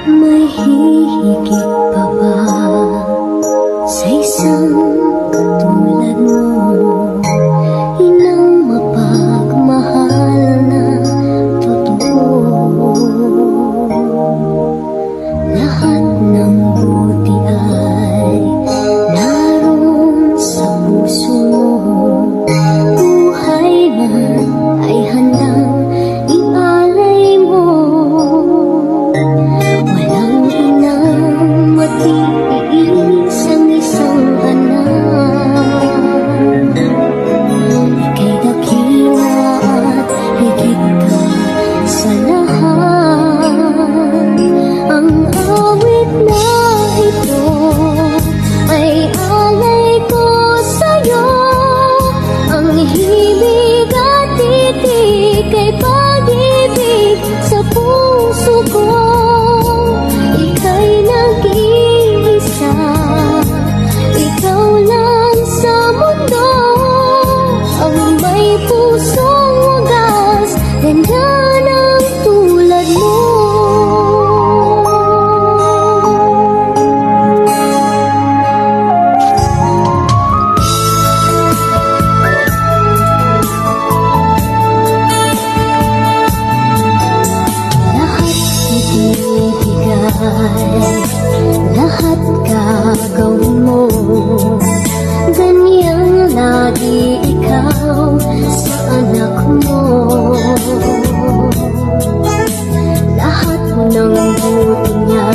May hihigit pa ba sa isang katulad mo? Inang mapagmahal na totoo. Lahat ng buti ay naroon sa puso mo. Buhay man ay handang ialay mo. Walang inang matiis ang isang anak. Ika'y dakila at higit ka sa lahat. Ang awit na ito ay alay ko sa'yo. Ang hibig at titik ay pag-ibig sa puso ko. Ika'y nag-iisa, ikaw lang sa mundo. Ang may pusong wagas, ganda ng tulad mo. Lahat gagawin mo, ganyang lagi ikaw sa anak mo. Lahat ng buti niya